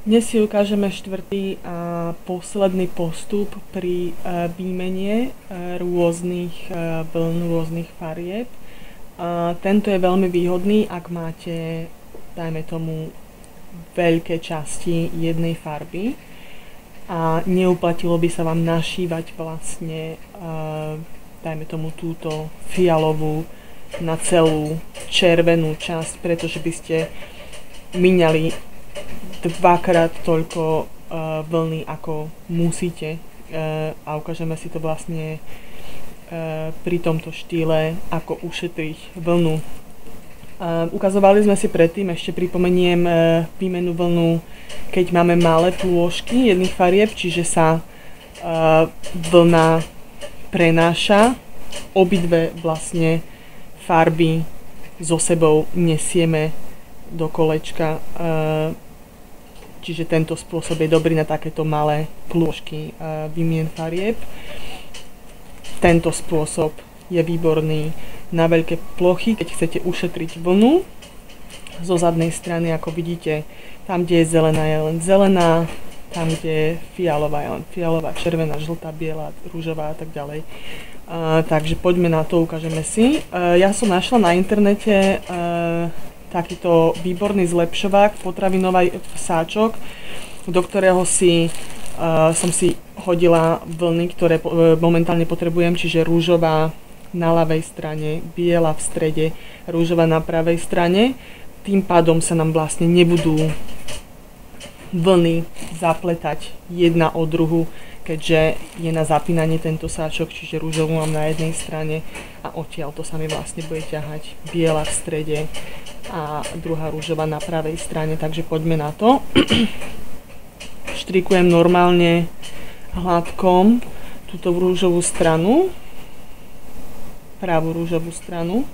Dnes si ukážeme štvrtý a posledný postup pri výmene rôznych vln, rôznych farieb. Tento je veľmi výhodný, ak máte, dajme tomu, veľké časti jednej farby a neuplatilo by sa vám našívať vlastne, dajme tomu, túto fialovú na celú červenú časť, pretože by ste míňali dvakrát toľko vlny, ako musíte, a ukážeme si to vlastne pri tomto štýle, ako ušetriť vlnu. Ukazovali sme si predtým, ešte pripomeniem, výmenu vlnu, keď máme malé plôžky jedných farieb, čiže sa vlna prenáša, obidve vlastne farby so sebou nesieme do kolečka, čiže tento spôsob je dobrý na takéto malé plôžky výmien farieb. Tento spôsob je výborný na veľké plochy, keď chcete ušetriť vlnu. Zo zadnej strany, ako vidíte, tam, kde je zelená, je len zelená, tam, kde je fialová, je len fialová, červená, žltá, biela, rúžová a tak ďalej. Takže poďme na to, ukážeme si. Ja som našla na internete takýto výborný zlepšovák, potravinový sáčok, do ktorého som si hodila vlny, ktoré momentálne potrebujem, čiže rúžová na ľavej strane, biela v strede, rúžová na pravej strane. Tým pádom sa nám vlastne nebudú vlny zapletať jedna o druhu, keďže je na zapínanie tento sáčok, čiže rúžovú mám na jednej strane a odtiaľ to sa mi vlastne bude ťahať biela v strede a druhá rúžová na pravej strane, takže poďme na to. Štrikujem normálne hladkom túto rúžovú stranu, pravú rúžovú stranu.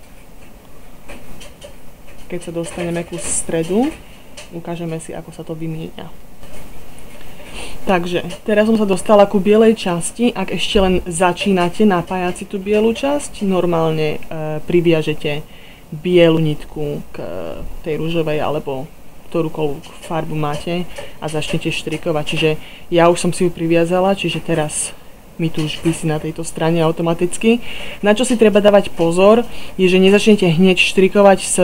Keď sa dostaneme ku stredu, ukážeme si, ako sa to vymieňa. Takže, teraz som sa dostala ku bielej časti. Ak ešte len začínate napájať si tú bielu časť, normálne priviažete bielu nitku k tej rúžovej alebo ktorúkoľvek farbu máte a začnete štrikovať. Čiže ja už som si ju priviazala, čiže teraz mi tu už visí na tejto strane automaticky. Na čo si treba dávať pozor, je, že nezačnete hneď štrikovať s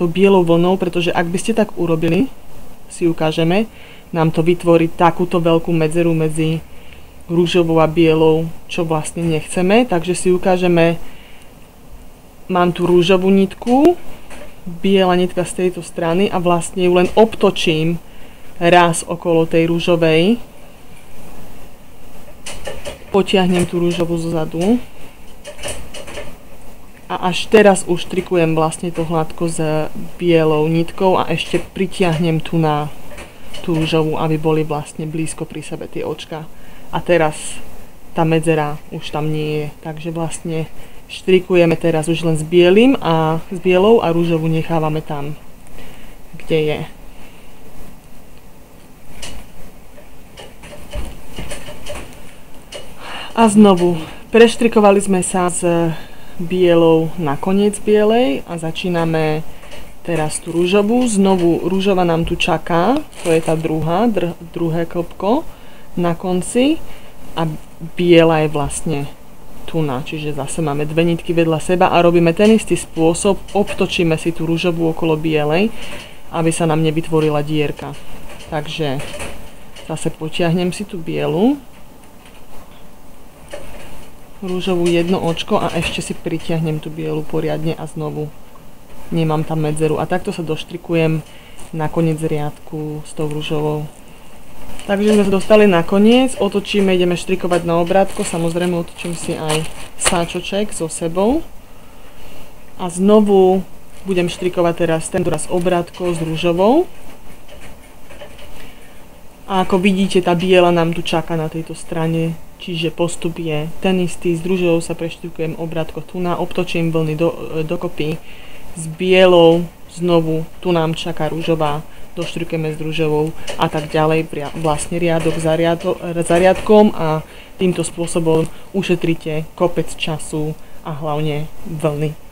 tou bielou vlnou, pretože ak by ste tak urobili, si ukážeme, nám to vytvorí takúto veľkú medzeru medzi rúžovou a bielou, čo vlastne nechceme. Takže si ukážeme, mám tu rúžovú nitku, biela nitka z tejto strany a vlastne ju len obtočím raz okolo tej rúžovej. Potiahnem tú rúžovú zozadu a až teraz už štrikujem vlastne to hladko s bielou nitkou a ešte pritiahnem tu na tú rúžovú, aby boli vlastne blízko pri sebe tie očka. A teraz tá medzera už tam nie je, takže vlastne štrikujeme teraz už len s bielou a rúžovú nechávame tam, kde je. A znovu, preštrikovali sme sa s bielou na koniec bielej a začíname teraz tú rúžovú. Znovu rúžova nám tu čaká, to je tá druhé klpko na konci a biela je vlastne tuna, čiže zase máme dve nitky vedľa seba a robíme ten istý spôsob, obtočíme si tú rúžovú okolo bielej, aby sa nám nevytvorila dierka. Takže zase potiahnem si tú bielu, rúžovú jedno očko a ešte si pritiahnem tú bielu poriadne a znovu nemám tam medzeru. A takto sa doštrikujem na koniec riadku s tou rúžovou. Takže sme sa dostali na koniec, otočíme, ideme štrikovať na obrátko, samozrejme otočím si aj sáčoček so sebou. A znovu budem štrikovať teraz tentoraz obrátko s rúžovou. A ako vidíte, tá biela nám tu čaká na tejto strane, čiže postup je ten istý, s rúžovou sa preštrikujem obrátko tu na, obtočím vlny dokopy s bielou, znovu tu nám čaká rúžová, doštrikujeme s rúžovou a tak ďalej, vlastne riadok za riadkom a týmto spôsobom ušetríte kopec času a hlavne vlny.